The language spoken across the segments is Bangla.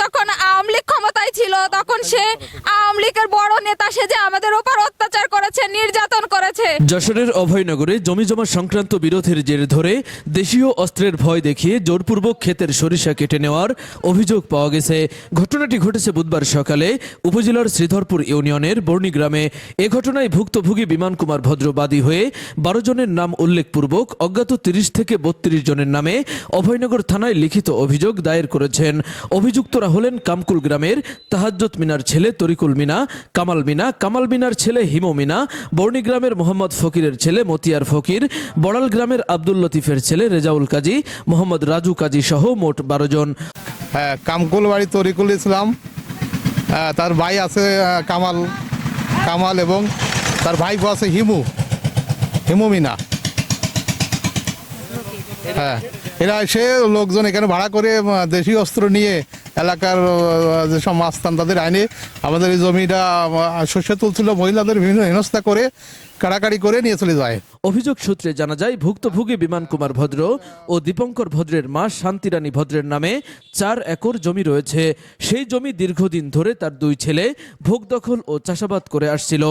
যখন আওয়ামী লীগ ক্ষমতায় ছিল তখন সে আওয়ামী লীগের বড় নেতা সেজে আমাদের উপর অত্যাচার করেছে, নির্যাতন করেছে। যশোরের অভয়নগরে জমিজমা সংক্রান্ত বিরোধের জের ধরে দেশীয় অস্ত্রের ভয় দেখিয়ে জোরপূর্বক ক্ষেতের সরিষা কেটে নেওয়ার অভিযোগ পাওয়া গেছে। ঘটনাটি ঘটেছে বুধবার সকালে উপজেলার শ্রীধরপুর ইউনিয়নের বর্ণী গ্রামে। এ ঘটনায় ভুক্তভোগী বিমান কুমার ভদ্র বাদী হয়ে 12 জনের নাম উল্লেখপূর্বক অজ্ঞাত 30 থেকে 32 জনের নামে অভয়নগর থানায় লিখিত অভিযোগ দায়ের করেছেন। অভিযুক্তরা হলেন কামকুল গ্রামের তাহাজ্জুদ মিনার ছেলে তরিকুল মিনা, কামাল মিনার ছেলে হিমো মিনা, বর্ণী গ্রামের মোহাম্মদ ফকিরের ছেলে মতিয়ার ফকির, বড়াল গ্রামের আব্দুল লতিফের ছেলে রেজাউল কাজী, মোহাম্মদ রাজু কাজী সহ মোট 12 জন। কামকুল বাড়ি তরিকুল ইসলাম, তার ভাই আছে কামাল এবং তার ভাই আছে হিমু মিনা। এরা এসে লোকজন এখানে ভাড়া করে দেশীয় অস্ত্র নিয়ে এলাকার যেসব মাস্তান তাদের আইনে আমাদের এই জমিটা শস্য তুলছিল, মহিলাদের বিভিন্ন হেনস্থা করে কাড়াকাড়ি করে নিয়ে চলে যায়। অভিযোগ সূত্রে জানা যায় ভুক্তভোগী বিমান কুমার ভদ্র ও দীপঙ্কর ভদ্রের মা শান্তিরানী ভদ্রের নামে 4 একর জমি রয়েছে। সেই জমি দীর্ঘদিন ধরে তার 2 ছেলে ভোগ দখল ও চাষাবাদ করে আসছিল।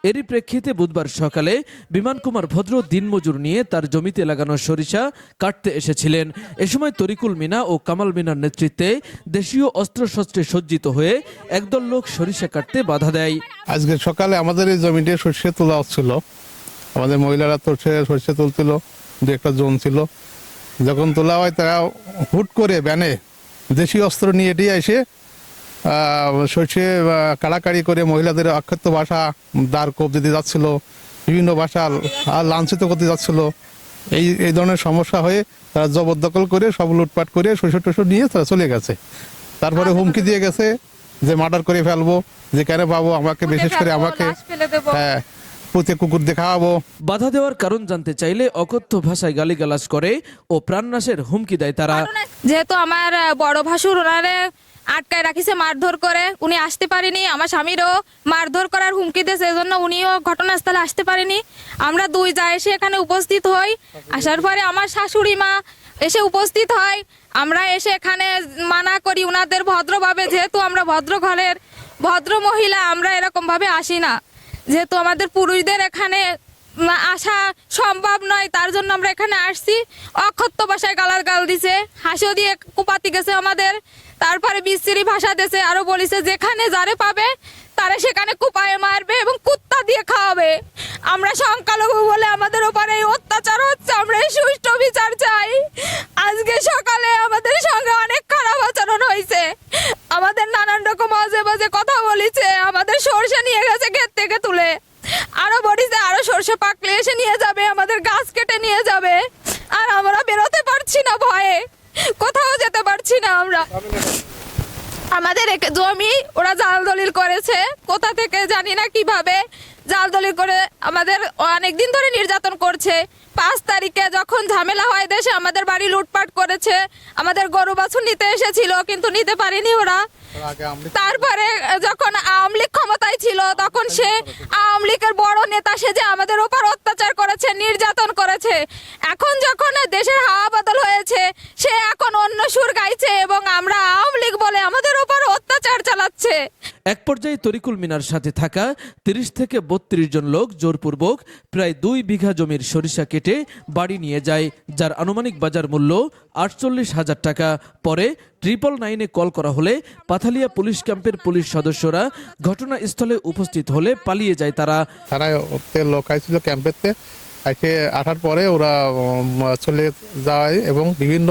এরই প্রেক্ষিতে বুধবার সকালে বিমান কুমার ভদ্র দিনমজুর নিয়ে তার জমিতে লাগানো সরিষা কাটতে এসেছিলেন। এ সময় তরিকুল মিনা ও কামাল মিনার নেতৃত্বে দেশীয় অস্ত্রশস্ত্রে সজ্জিত হয়ে একদল লোক সরিষা কাটতে বাধা দেয়। আজকে সকালে আমাদের এই জমিতে সরিষা তোলা হচ্ছিল, আমাদের মহিলারা তো সরিষা তুলছিল, 2-1টা জন ছিল। যখন তোলা হয় তারা হুট করে ভ্যানে দেশীয় অস্ত্র নিয়ে এটি এসে সরিষে কাড়াকাড়ি করে মহিলাদের অক্ষত ভাষা দাঁড় কোপ দিতে যাচ্ছিল, বিভিন্ন ভাষা লাঞ্ছিত করতে যাচ্ছিল। এই ধরনের সমস্যা হয়ে তারা জবরদখল করে সব লুটপাট করে সরিষা টসর নিয়ে তারা চলে গেছে। তারপরে হুমকি দিয়ে গেছে যে মার্ডার করে ফেলবো, যে কেন পাবো আমাকে, বিশেষ করে আমাকে পুঁতে কুকুর দেখাবো। বাধা দেওয়ার কারণ জানতে চাইলে অকথ্য ভাষায় গালিগালাজ করে ও প্রাণনাশের হুমকি দেয় তারা। যেহেতু আমার বড় ভাসুর ওনারে আটকায় রাখিছে মারধর করে, উনি আসতে পারেনি। আমার স্বামীরও মারধর করার হুমকি দিয়েছে, এজন্য উনিও ঘটনাস্থলে আসতে পারেনি। আমরা 2 যা এসে এখানে উপস্থিত হই। আসার পরে আমার শাশুড়ি মা এসে উপস্থিত হয়। আমরা এসে এখানে মানা করি উনাদের ভদ্রভাবে, যেহেতু আমরা ভদ্র ঘরের ভদ্র মহিলা, আমরা এরকম ভাবে আসি না। যেহেতু আমাদের পুরুষদের এখানে আসা সম্ভব নয়, তার জন্য আমরা এখানে আসছি। অকথ্য ভাষায় গালাগাল দিছে, হাসিও দিয়ে কুপাতি গেছে আমাদের। তারপরে বিশ্রী ভাষা দিয়েছে, আরো বলিছে যেখানে যারে পাবে তারা সেখানে কুপায়ে মারবে এবং কুত্তা দিয়ে খাওয়াবে। আমরা সংখ্যালঘু বলে আমাদের উপরে এই অত্যাচার হচ্ছে, আমরা এই সুষ্ঠু বিচার চাই। আজকে সকালে আমাদের সঙ্গে অনেক খারাপ আচরণ হয়েছে, আমাদের নানান রকম আজে বাজে কথা বলেছে, আমাদের সরষে নিয়ে গেছে ক্ষেত থেকে তুলে, আরো বলিছে আরো সরষে পাকলে এসে নিয়ে যাবে, আমাদের গাছ কেটে নিয়ে যাবে। আর আমরা বেরোতে পারছি না, ভয়ে কোথাও যেতে পারছি না। আমরা আমাদের জমি ওরা জাল দলিল করেছে, কোথা থেকে জানি না কিভাবে জাল দলিল করে আমাদের অনেকদিন ধরে নির্যাতন করছে। 5 তারিখে যখন ঝামেলা হয় দেশে, আমাদের বাড়ি লুটপাট করেছে, আমাদের গরু বাছুর নিতে এসেছিল কিন্তু নিতে পারেনি ওরা। তারপরে যখন আওয়ামী লীগ ক্ষমতায় ছিল তখন সে আওয়ামী লীগের বড় নেতা সেজে আমাদের উপর অত্যাচার করেছে, নির্যাতন করেছে। এখন যখন দেশের হাওয়া বদল হয়েছে, সে এখন অন্য সুর গাইছে এবং আমরা আওয়ামী লীগ বলে আমাদের উপর অত্যাচার চালাচ্ছে। এক পর্যায়ে তরিকুল মিনার সাথে থাকা 30 থেকে 32 জন লোক জোরপূর্বক প্রায় 2 বিঘা জমির সরিষা কেটে বাড়ি নিয়ে যায়, যার আনুমানিক বাজার মূল্য 48,000 টাকা। পরে 999-এ কল করা হলে পাথালিয়া পুলিশ ক্যাম্পের পুলিশ সদস্যরা ঘটনাস্থলে উপস্থিত হলে পালিয়ে যায় তারা। লোক আইছিল ক্যাম্পেতে, এসে আসার পরে ওরা চলে যায় এবং বিভিন্ন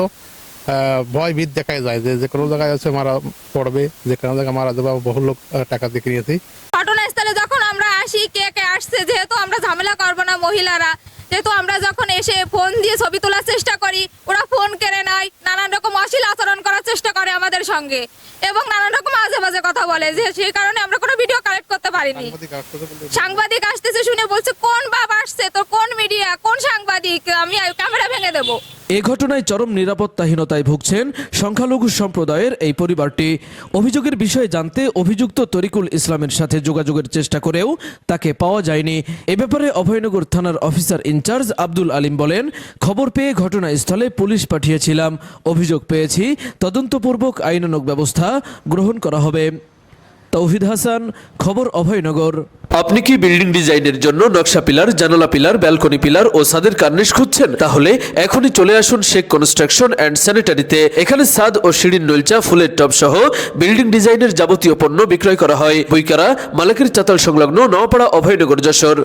ভয় ভীত দেখায় যায় যে কোনো জায়গায় আছে মারা পড়বে, যে কোনো জায়গায় মারা যাবে, বহু লোক টাকা দিয়ে নিয়েছে। ঘটনাস্থলে যখন আমরা আসি, কে কে আসছে, যেহেতু আমরা ঝামেলা করবো না মহিলারা, যেহেতু আমরা যখন এসে ফোন দিয়ে ছবি তোলার চেষ্টা করি, ওরা ফোন কেড়ে নেয়, নানান রকম অশ্লীল আচরণ করার চেষ্টা করে আমাদের সঙ্গে এবং নানান রকম আজে বাজে কথা বলে, যে সেই কারণে আমরা কোনো ভিডিও কালেক্ট করতে পারিনি। সাংবাদিক আসতেছে শুনে বলছে কোন বাপ আসছে, তোর কোন মিডিয়া, কোন সাংবাদিক, আমি ক্যামেরা ভেঙে দেবো। এ ঘটনায় চরম নিরাপত্তাহীনতায় ভুগছেন সংখ্যালঘু সম্প্রদায়ের এই পরিবারটি। অভিযোগের বিষয়ে জানতে অভিযুক্ত তরিকুল ইসলামের সাথে যোগাযোগের চেষ্টা করেও তাকে পাওয়া যায়নি। এ ব্যাপারে অভয়নগর থানার অফিসার ইনচার্জ আব্দুল আলিম বলেন, খবর পেয়ে ঘটনাস্থলে পুলিশ পাঠিয়েছিলাম, অভিযোগ পেয়েছি, তদন্তপূর্বক আইনানুগ ব্যবস্থা গ্রহণ করা হবে। তৌহিদ হাসান, খবর অভয়নগর। আপনি কি বিল্ডিং ডিজাইনের জন্য নকশা পিলার, জানালা পিলার, ব্যালকনি পিলার ও ছাদের কার্নিশ খুঁজছেন? তাহলে এখনই চলে আসুন শেখ কনস্ট্রাকশন অ্যান্ড স্যানিটারিতে। এখানে ছাদ ও সিঁড়ির নলচা, ফুলের টব সহ বিল্ডিং ডিজাইনের যাবতীয় পণ্য বিক্রয় করা হয়। বইকারা মালাকের চাতাল সংলগ্ন নওয়াপাড়া, অভয়নগর, যশোর।